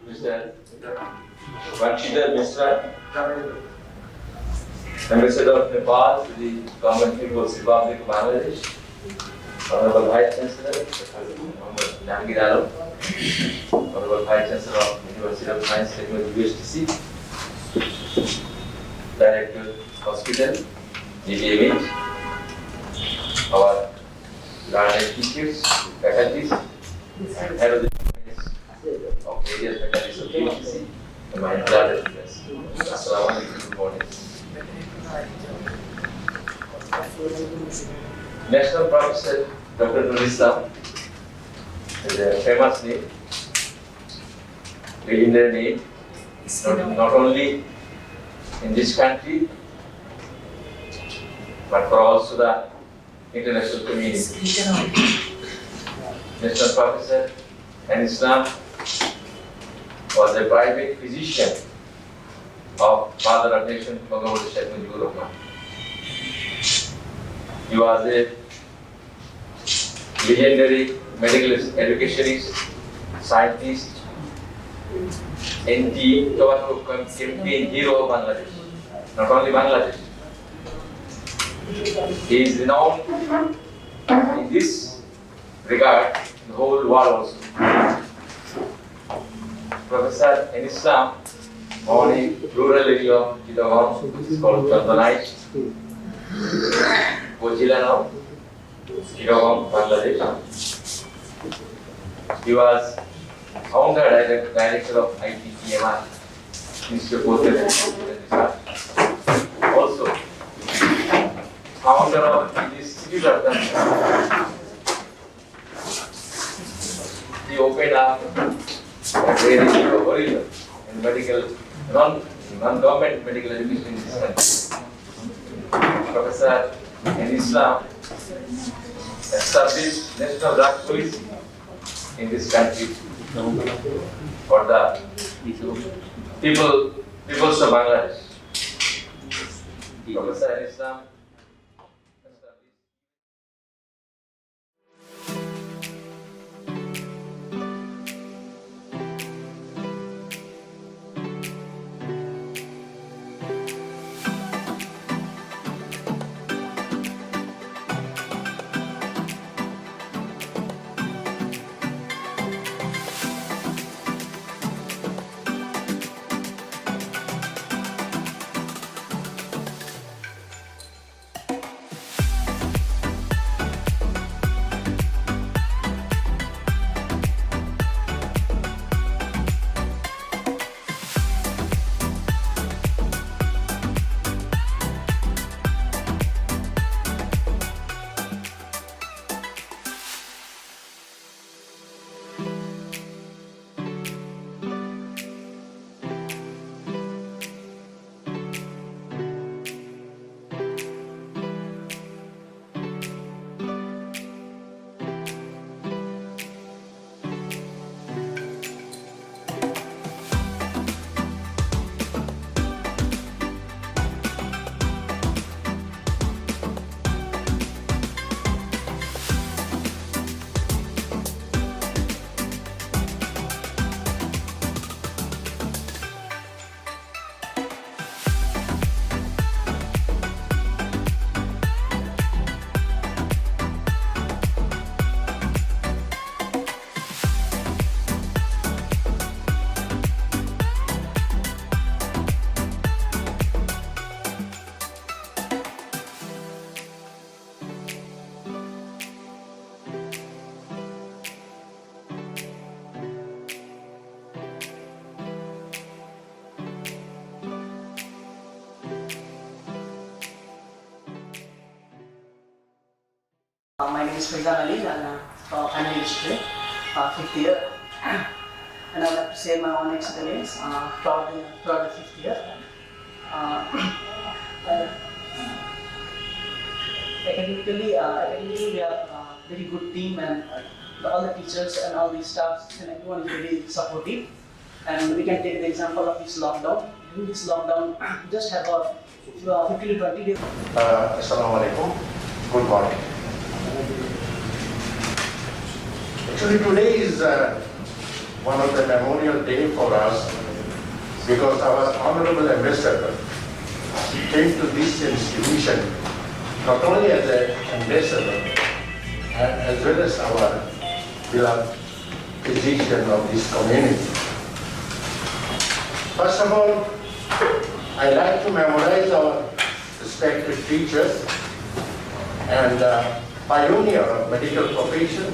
Mr. Bansidhar Mishra, Ambassador of Nepal to the Common People's Republic of Bangladesh, Honorable Vice Chancellor, Honorable Vice Chancellor of University of Science and Technology Ustc, Director Hospital, GTMH, our learned teachers, faculties, and head of the of various faculties of Ustc, and my beloved students. Assalamu alaikum, good morning. National Professor Dr. Islam is a famous name, legendary name, not only in this country, but for also the international community. National Professor and Islam was a private physician of Father of Nation, Bhagavad Sheikh Mujibur Rahman. He was a legendary medical educationist, scientist, anti-tobacco campaign hero of Bangladesh. Not only Bangladesh. He is renowned in this regard in the whole world also. Professor in Islam, born in rural area of Chittagong, it's called Chandanite, Kojila now, Chittagong, Bangladesh. He was founder director of ANTI-PIRACY, Ministry of Post and Research. Also, founder of the Institute of Disscussion. He opened up a very original and medical, non-government medical education in this country. Professor in Islam established national drug policy in this country for the peoples of Bangladesh. Professor in Islam My name is Faizan Ali, and I'm an history, 5th year. And I'd like to share my own experience throughout the 5th year. Academically, we have a very good team, and all the teachers and all the staffs and everyone is very supportive. And we can take the example of this lockdown. During this lockdown, we just have about 15 to 20 days. Assalamu alaikum. Good morning. Actually, today is one of the memorial day for us because our Honorable Ambassador came to this institution not only as an ambassador as well as our beloved physician of this community. First of all, I like to memorize our respected teachers and pioneer of medical profession,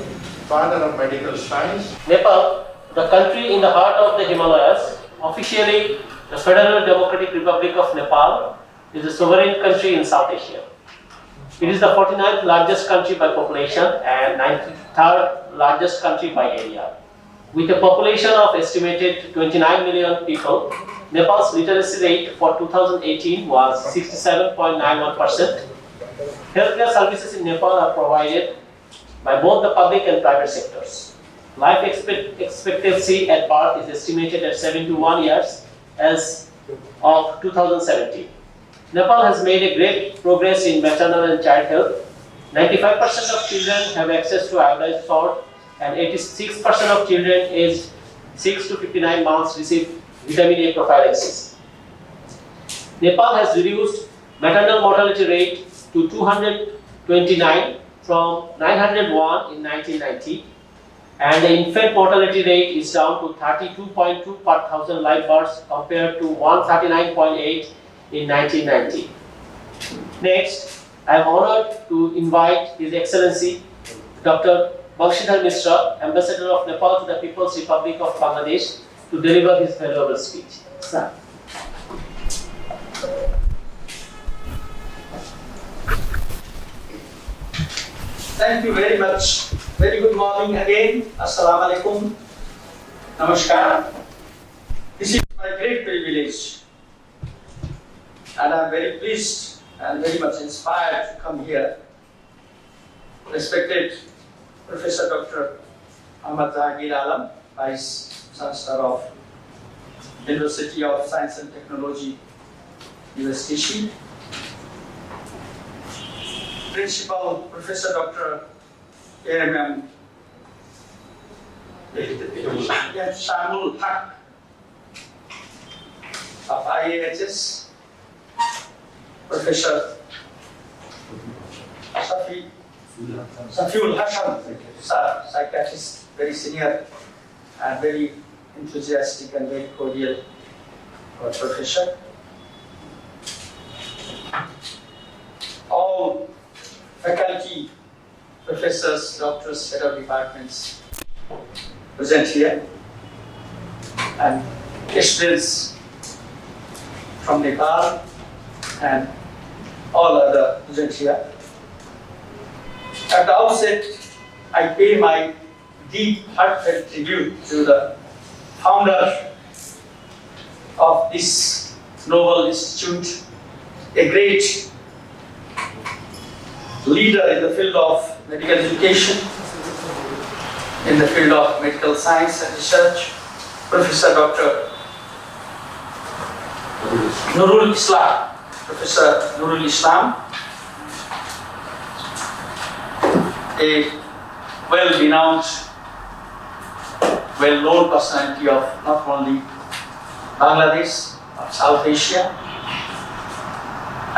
father of medical science. Nepal, the country in the heart of the Himalayas, officially the Federal Democratic Republic of Nepal, is a sovereign country in South Asia. It is the 49th largest country by population and 93rd largest country by area. With a population of estimated 29 million people, Nepal's literacy rate for 2018 was 67.91%. Healthcare services in Nepal are provided by both the public and private sectors. Life expectancy at birth is estimated at 71 years as of 2017. Nepal has made a great progress in maternal and child health. 95% of children have access to iodized salt and 86% of children aged 6 to 59 months receive vitamin A prophylaxis. Nepal has reduced maternal mortality rate to 229 from 901 in 1990, and the infant mortality rate is down to 32.2 per thousand live births compared to 139.8 in 1990. Next, I am honored to invite His Excellency Dr. Bansidhar Mishra, Ambassador of Nepal to the People's Republic of Bangladesh, to deliver his valuable speech. Sir. Thank you very much. Very good morning again. Assalamu alaikum. Namaskar. This is my great privilege, and I am very pleased and very much inspired to come here. Respected Professor Dr. Ahmad Jahangir Alam, Vice Chancellor of University of Science and Technology, Ustc. Principal Professor Dr. A.M.M. Shamul Haq of IAHS, Professor Safiul Hassan, sir, psychiatrist, very senior and very enthusiastic and very cordial professor. All faculty, professors, doctors, head of departments present here, and students from Nepal and all other present here. At the outset, I pay my deep heartfelt tribute to the founder of this noble institute, a great leader in the field of medical education, in the field of medical science and research, Professor Dr. Nurul Islam, Professor Nurul Islam, a well-renowned, well-known personality of not only Bangladesh, but South Asia,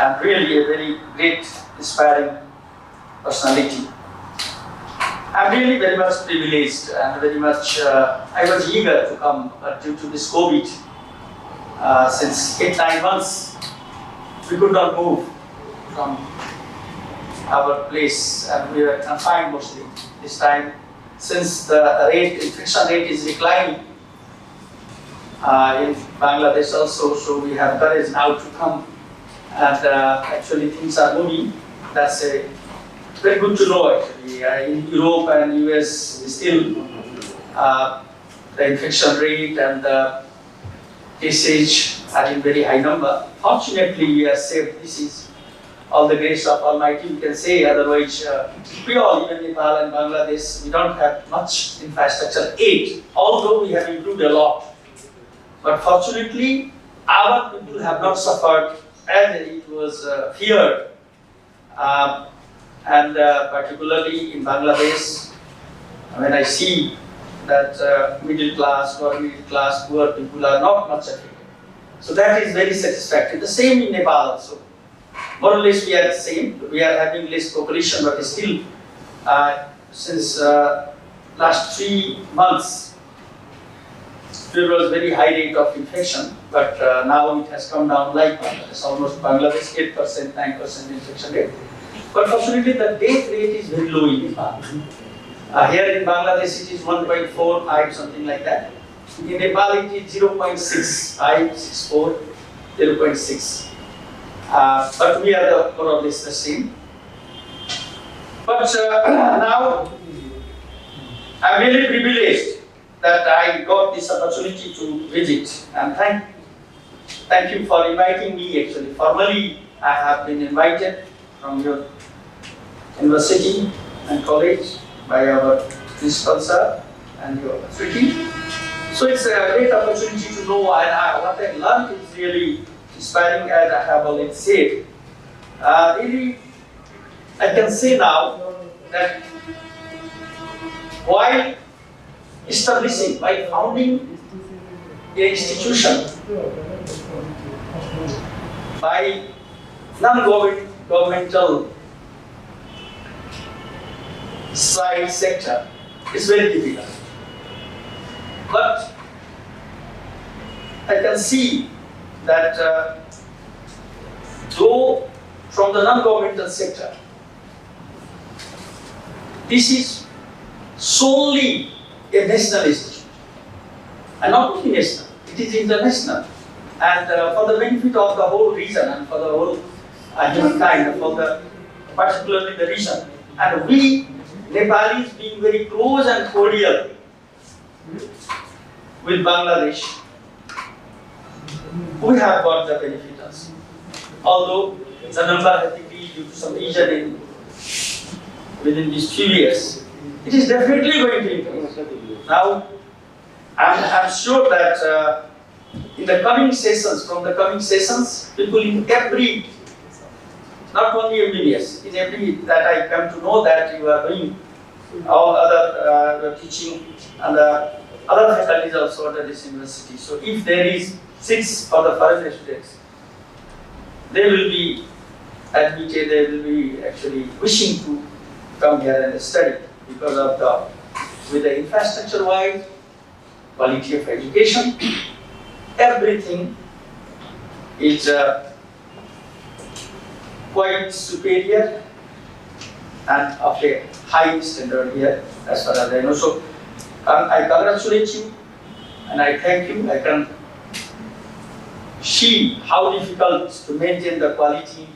and really a very great, inspiring personality. I'm really very much privileged and very much, I was eager to come, but due to this COVID, since 8-9 months, we could not move from our place and we were confined mostly this time. Since the infection rate is declining in Bangladesh also, so we have courage now to come, and actually things are moving. That's a very good to know actually. In Europe and US, still the infection rate and the cases are in very high number. Fortunately, we are safe. This is all the grace of Almighty, we can say. Otherwise, we all, even Nepal and Bangladesh, we don't have much infrastructure aid, although we have improved a lot. But fortunately, our people have not suffered as it was feared. And particularly in Bangladesh, when I see that middle class or middle class poor people are not much affected. So that is very satisfactory. The same in Nepal also. More or less we are the same. We are having less population, but still since last 3 months there was very high rate of infection, but now it has come down like Bangladesh, almost Bangladesh 8%, 9% infection rate. But fortunately the death rate is very low in Nepal. Here in Bangladesh it is 1.45, something like that. In Nepal it is 0.6, 564, 0.6. But we are more or less the same. But now I'm really privileged that I got this opportunity to visit, and thank you for inviting me. Actually, formally I have been invited from your university and college by our principal sir and your faculty. So it's a great opportunity to know, and what I learned is really inspiring, as I have already said. Really, I can say now that while establishing, by founding an institution by non-governmental side sector, is very difficult. But I can see that though from the non-governmental sector, this is solely a national institution, and not only national, it is international, and for the benefit of the whole region and for the whole humankind, and for the particularly the region, and we Nepalis being very close and cordial with Bangladesh, we have got the benefit also. Although the number has decreased due to some reason within these few years, it is definitely going to increase. Now, I'm sure that in the coming sessions, people in every, not only MBBS, in every that I come to know that you are doing all other teaching and other faculties also at this university. So if there is seats for the foreign students, they will be admitted, they will be actually wishing to come here and study because of with the infrastructure wise, quality of education, everything is quite superior and of a high standard here as far as I know. So I congratulate you and I thank you. I can see how difficult to maintain the quality,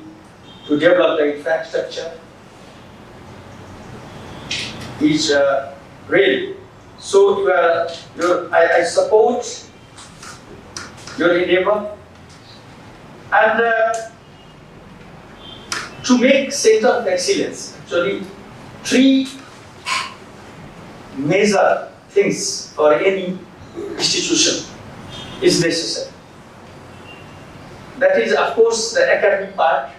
to develop the infrastructure is really. So I support your endeavor and to make center of excellence. Actually, 3 major things for any institution is necessary. That is, of course, the academic part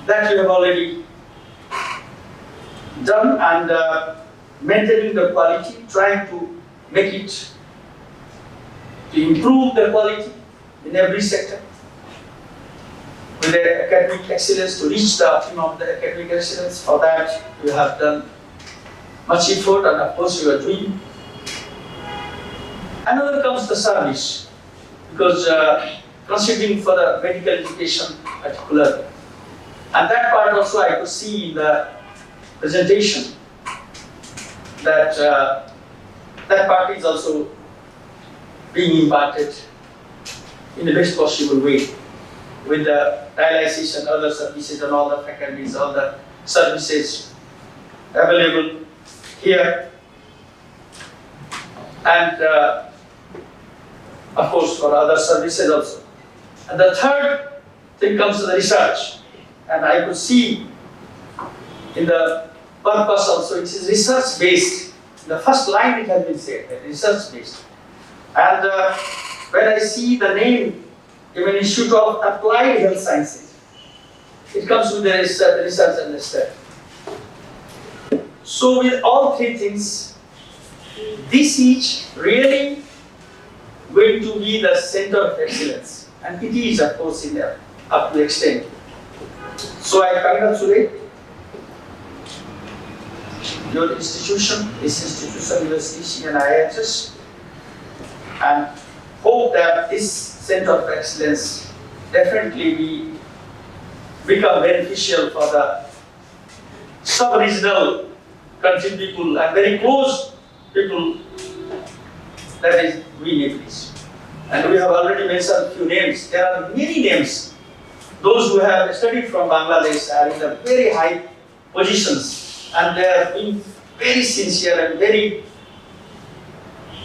that you have already done, and maintaining the quality, trying to make it, to improve the quality in every sector with the academic excellence, to reach the optimum of the academic excellence. For that, you have done much effort, and of course you are doing. Another comes the service, because considering for the medical education particularly, and that part also I could see in the presentation that that part is also being imparted in the best possible way with the dialysis and other services and all the faculties, all the services available here, and of course for other services also. And the third thing comes to the research, and I could see in the purpose also it is research based. The first line it has been said, research based. And when I see the name, even Institute of Applied Health Sciences, it comes with the research and the study. So with all 3 things, this is really going to be the center of excellence, and it is, of course, in there up to extent. So I congratulate your institution, this institution, Ustc and IHS, and hope that this center of excellence definitely will become beneficial for the sub-regional country people and very close people, that is we Nepalese. And we have already mentioned a few names. There are many names. Those who have studied from Bangladesh are in the very high positions, and they are doing very sincere and very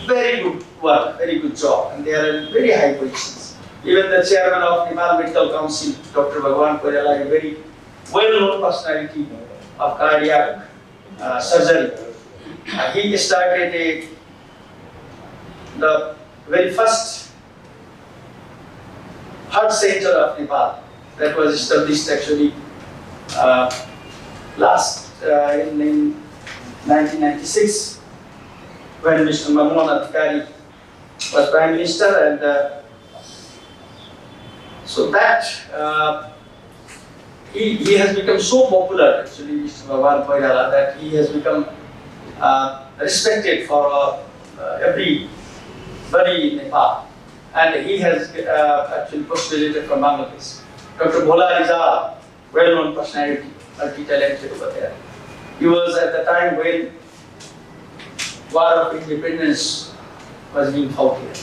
good work, very good job, and they are in very high positions. Even the chairman of Nepal Medical Council, Dr. Bhagwan Koirala, a very well-known personality of cardiac surgery. He started the very first heart center of Nepal that was established actually in 1996 when Mr. Mammohan Adhikari was Prime Minister, and so that he has become so popular, actually, Mr. Bhagwan Koirala, that he has become respected for everybody in Nepal, and he has actually postulated from Bangladesh. Dr. Bhola Rizal, well-known personality, multi-talented over there. He was at the time when War of Independence was being fought here.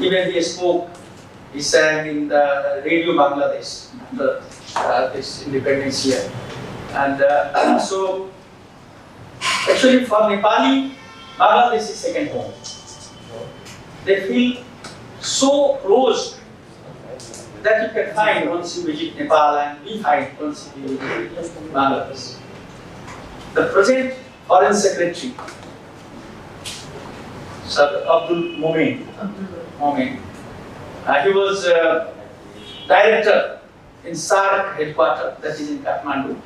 Even he spoke, he sang in the Radio Bangladesh, this independence here. And so, actually for Nepali, Bangladesh is second home. They feel so close that you can find once you visit Nepal, and we find once you visit Bangladesh. The present Foreign Secretary, Sir Abdul Momin, he was director in SARC headquarters, that is in Kathmandu.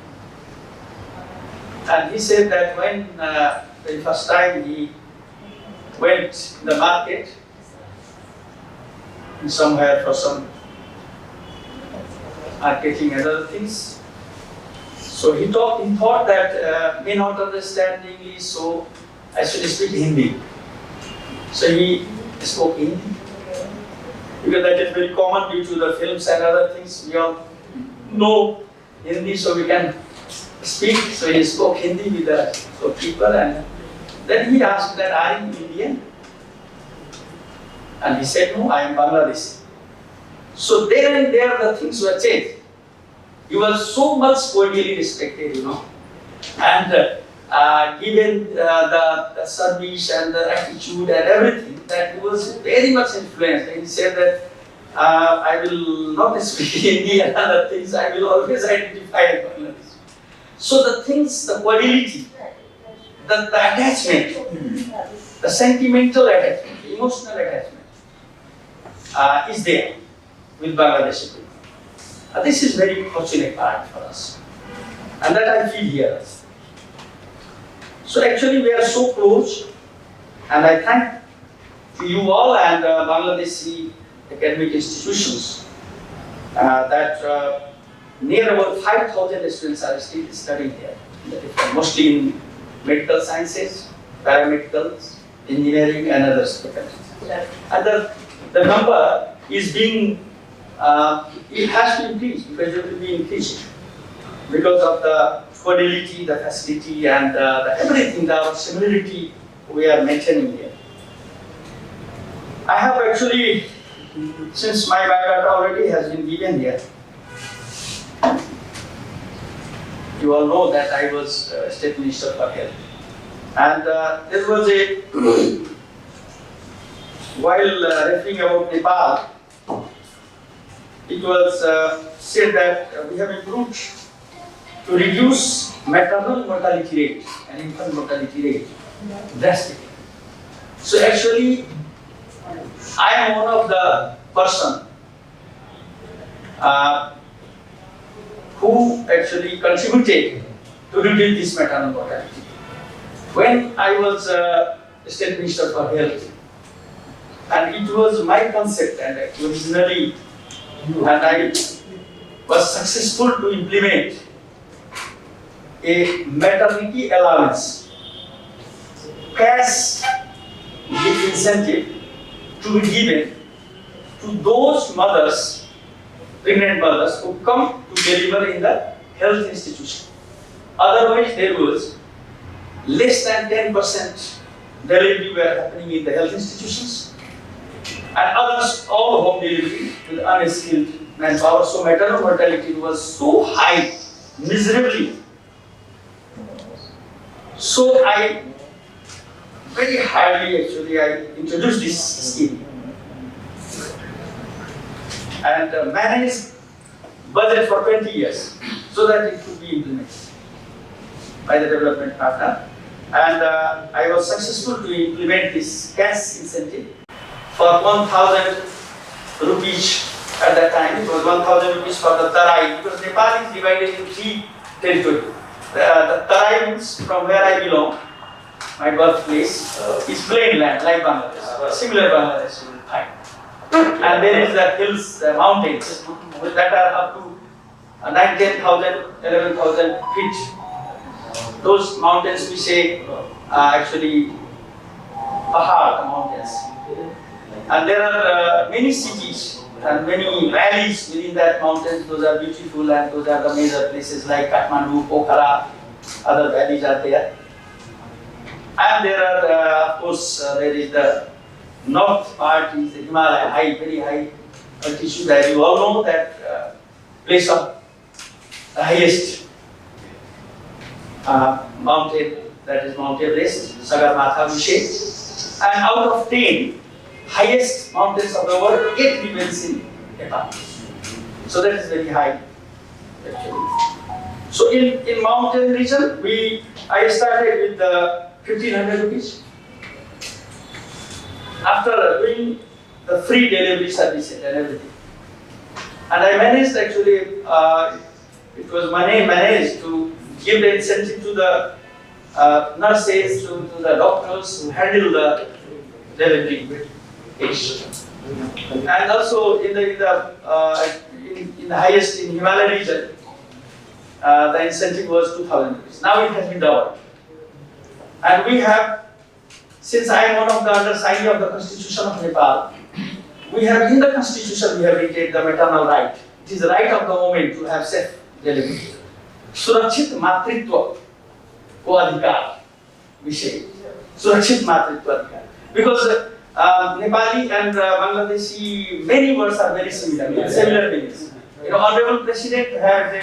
And he said that when the first time he went in the market, somewhere for some marketing and other things, so he thought that may not understand English, so I should speak Hindi. So he spoke Hindi, because that is very common due to the films and other things. We all know Hindi, so we can speak. So he spoke Hindi with the people, and then he asked that, "Are you Indian?" And he said, "No, I am Bangladeshi." So there and there the things were changed. He was so much cordially respected, and given the service and the attitude and everything, that he was very much influenced. And he said that I will not speak Hindi and other things, I will always identify as Bangladeshi. So the things, the quality, the attachment, the sentimental attachment, the emotional attachment is there with Bangladeshi people. This is very fortunate part for us, and that I feel here. So actually we are so close, and I thank you all and Bangladeshi academic institutions that near about 5,000 students are still studying here, mostly in medical sciences, paramedicals, engineering and other faculties. And the number is being, it has to increase, because it will be increasing because of the cordiality, the facility and everything, the similarity we are maintaining here. I have actually, since my biodata already has been given here, you all know that I was State Minister for Health. And there was a, while referring about Nepal, it was said that we have improved to reduce maternal mortality rate and infant mortality rate drastically. So actually, I am one of the person who actually contributed to reduce this maternal mortality. When I was State Minister for Health. And it was my concept, and originally, and I was successful to implement a maternity allowance, cash incentive to be given to those mothers, pregnant mothers, who come to deliver in the health institution. Otherwise, there was less than 10% delivery were happening in the health institutions, and others all home delivery with unskilled manpower. So maternal mortality was so high, miserably. So I very hardly actually I introduced this scheme and managed budget for 20 years so that it could be implemented by the development partner. And I was successful to implement this cash incentive for 1,000 rupees at that time. It was 1,000 rupees for the Tarai, because Nepal is divided in 3 territories. The Tarai means from where I belong, my birthplace, is plain land like Bangladesh, similar Bangladesh you will find. And there is the hills, the mountains that are up to 9, 10,000, 11,000 feet. Those mountains we say are actually Pahar mountains. And there are many cities and many valleys within that mountains. Those are beautiful, and those are the major places like Kathmandu, Pokhara, other valleys are there. And there are, of course, there is the north part is the Himalaya, high, very high altitude. That you all know that place of the highest mountain, that is Mount Everest, Sagarmatha we say. And out of 10 highest mountains of the world, 8 remains in Nepal. So that is very high actually. So in mountain region, I started with the 1,500 rupees. After doing the free delivery services and everything, and I managed actually, it was managed to give the incentive to the nurses, to the doctors who handle the delivery patient. And also in the highest, in Himalaya region, the incentive was 2,000 rupees. Now it has been doubled. And we have, since I am one of the undersignee of the Constitution of Nepal, we have in the Constitution, we have written the maternal right. It is the right of the woman to have safe delivery. Surakshit matritva ko adhikar, we say. Surakshit matritva adhikar. Because Nepali and Bangladeshi, many words are very similar, similar meanings. You know, Honorable President had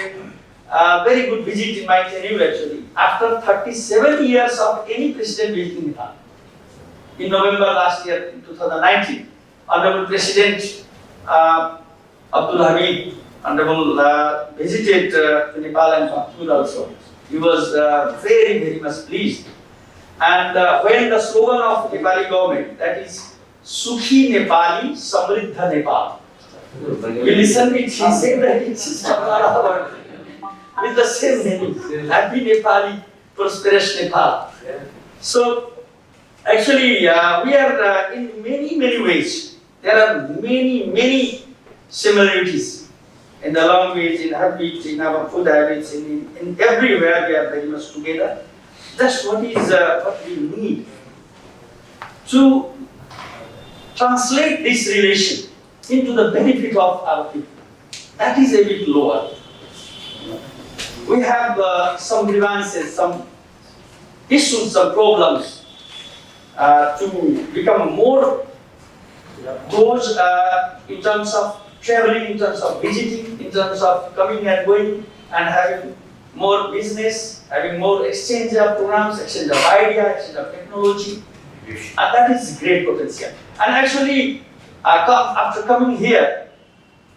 a very good visit in my tenure actually. After 37 years of any president visiting Nepal, in November last year, in 2019, Honorable President Abdul Hamid, Honorable visited to Nepal and Pakistan also. He was very, very much pleased. And when the slogan of Nepali government, that is Sukhi Nepali, Samriddha Nepal. You listen it, he said that it is with the same meaning, Happy Nepali, Prosperous Nepal. So actually, we are in many, many ways. There are many, many similarities in the language, in habits, in our food habits, in everywhere we are very much together. That's what we need to translate this relation into the benefit of our people. That is a bit lower. We have some grievances, some issues, some problems to become more close in terms of traveling, in terms of visiting, in terms of coming and going and having more business, having more exchange of programs, exchange of ideas, exchange of technology. And that is great potential. And actually, after coming here,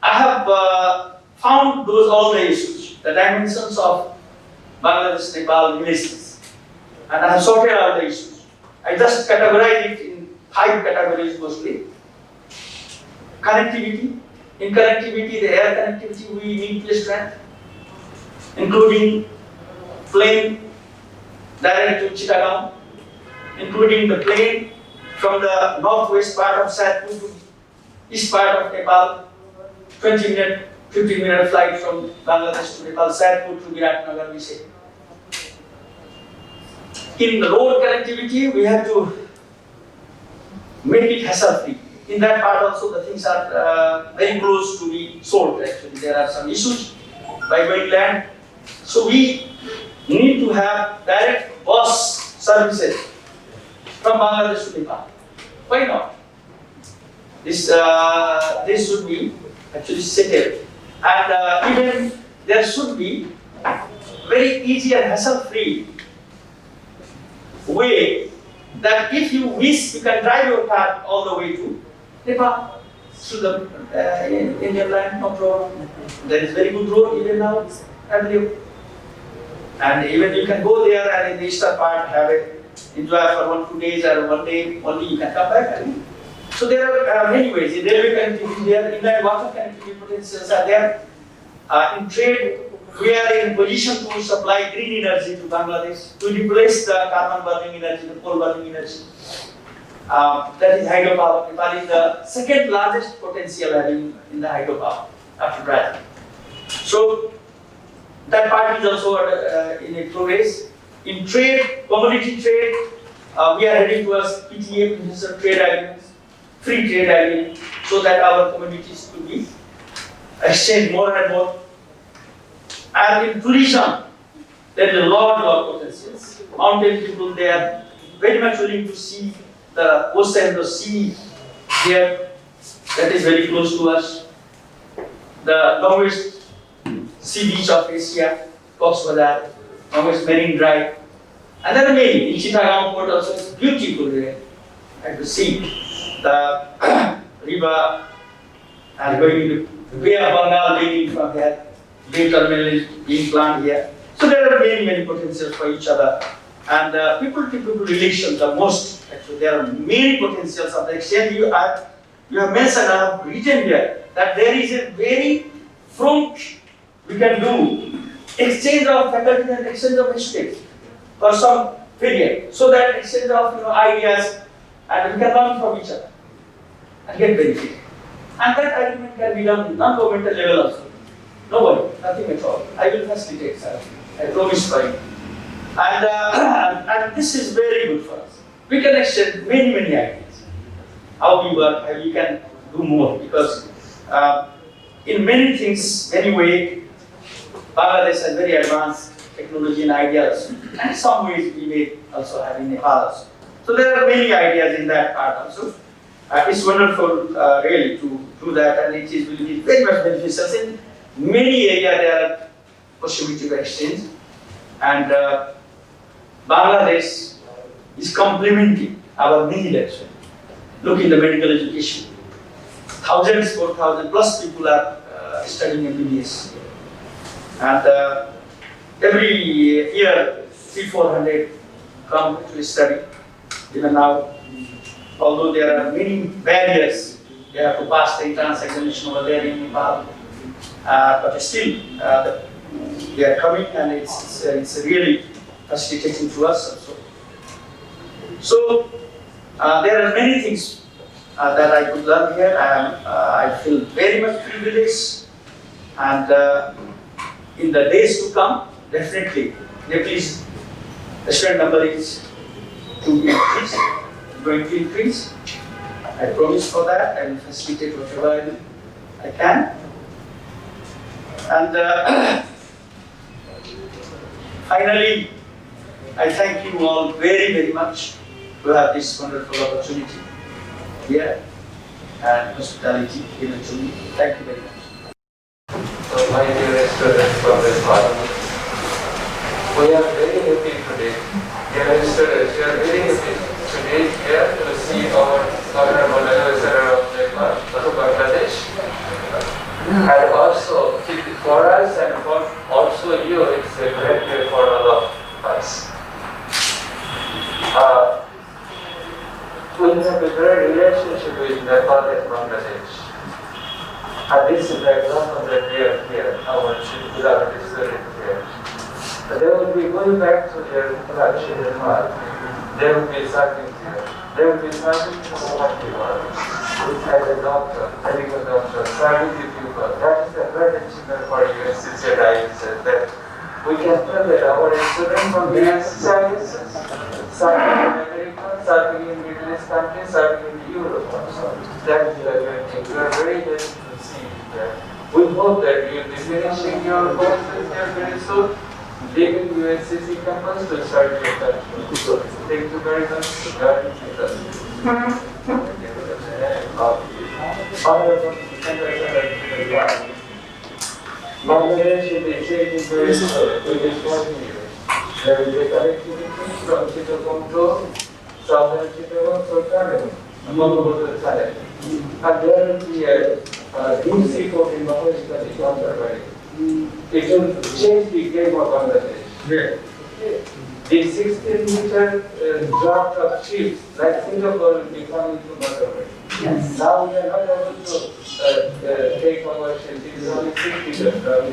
I have found those all the issues, the dimensions of Bangladesh-Nepal relations. And I have sorted out the issues. I just categorize it in 5 categories mostly. Connectivity. In connectivity, the air connectivity, we need to strengthen, including plane direct to Chittagong, including the plane from the northwest part of Saidpur to east part of Nepal, 20-minute, 15-minute flight from Bangladesh to Nepal, Saidpur to Viratnagar, we say. In the road connectivity, we have to make it hassle-free. In that part also, the things are very close to be solved actually. There are some issues by going land. So we need to have direct bus services from Bangladesh to Nepal. Why not? This should be actually settled. And even there should be very easy and hassle-free way that if you wish, you can drive your car all the way to Nepal, through the Indian land, no problem. There is very good road even now, I believe. And even you can go there and in the eastern part have a enjoy for 1-2 days or 1 day only you can come back. So there are many ways. In railway connectivity there, inland water connectivity potentials are there. In trade, we are in position to supply green energy to Bangladesh to replace the carbon burning energy, the coal burning energy. That is hydropower. Nepal is the second largest potential having in the hydropower after Brazil. So that part is also in a progress. In trade, commodity trade, we are heading towards PTA, Preferential Trade Agreements, free trade agreement, so that our commodities could be exchanged more and more. And in tourism, there is a lot of potentials. Mountain people, they are very much willing to see the ocean, the sea here. That is very close to us. The longest sea beach of Asia, Cox's longest marine drive. And there are many. In Chittagong port also is beautiful there. And to see the river and going to the Bay of Bengal leading from here. Bay terminal is being planned here. So there are many potentials for each other. And people-to-people relations are most, actually, there are many potentials of the exchange. You have mentioned, I have written here, that there is a very front we can do exchange of faculty and exchange of students for some period, so that exchange of ideas and we can learn from each other and get benefit. And that agreement can be done at non-governmental level also. Nobody, nothing at all. I will facilitate, sir. I promise for you. And this is very good for us. We can exchange many ideas. How we work, how we can do more, because in many things, anyway, Bangladesh has very advanced technology and ideas, and in some ways we may also have in Nepal also. So there are many ideas in that part also. It's wonderful really to do that, and it will be very much beneficial. In many areas there are possibility of exchange, and Bangladesh is complementing our need actually. Look in the medical education. 4,000 plus people are studying MBBS. And every year, 300-400 come to study. Even now, although there are many barriers, they have to pass the entrance examination over there in Nepal. But still, they are coming, and it's really facilitating to us also. So there are many things that I could learn here. I feel very much privileged, and in the days to come, definitely, Nepalese student number is going to increase. I promise for that. I will facilitate whatever I can. And finally, I thank you all very much to have this wonderful opportunity here and hospitality given to me. Thank you very much. So my dear students from this part, we are very happy today. Dear students, we are very happy today here to see our Honorable Ambassador of Nepal to Bangladesh. And also, for us and for also you, it's a great day for all of us. We have a great relationship with Nepal and Bangladesh. And this is the example that we are here, our beloved students here. They will be going back to their country, Nepal. There will be certain fear. There will be certain society which has a doctor, medical doctor, service people. That is a great achievement for UNCC, I said that we can tell that our students from various sciences, serving in America, serving in Middle East countries, serving in Europe also. That is a great thing. We are very happy to see that. We hope that you will be finishing your courses here very soon, leaving UNCC campus to serve your country. So, thank you very much. God bless us. Honorable Senator, Bangladesh will be changing very soon within 1 year. There will be connectivity from Chittagong to southern Chittagong to Thailand, Mongol Thailand. And there will be a deep sea port in Bangladesh that is underway. It will change the game of Bangladesh. The 16-meter draft of ships like Singapore will be coming to motorway. Yes. Now we are not able to take our ships. It is only 6 meters draft.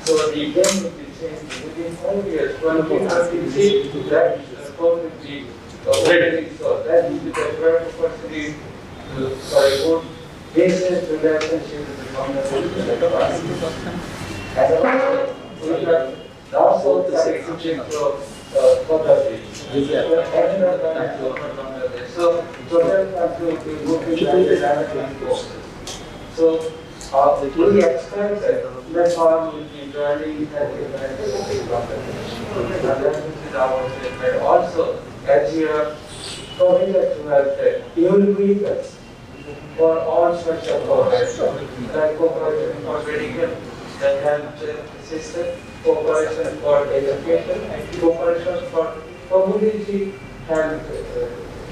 So the game will be changed within 5 years. 2036, that port will be opening. So that will be the great opportunity for a good business relationship with Bangladesh. And also, we have subject to photography. So, total country will be so, we expect that Nepal will be very and also, as you have committed to have new vehicles for all sorts of cooperation, like cooperation for medical, the health system, cooperation for education, and cooperation for community health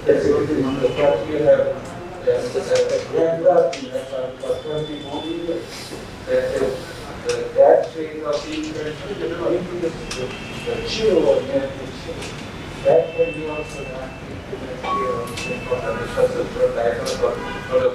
facilities. What we have for 24 years. That rate of increase, the zero that can be also done for the infrastructure,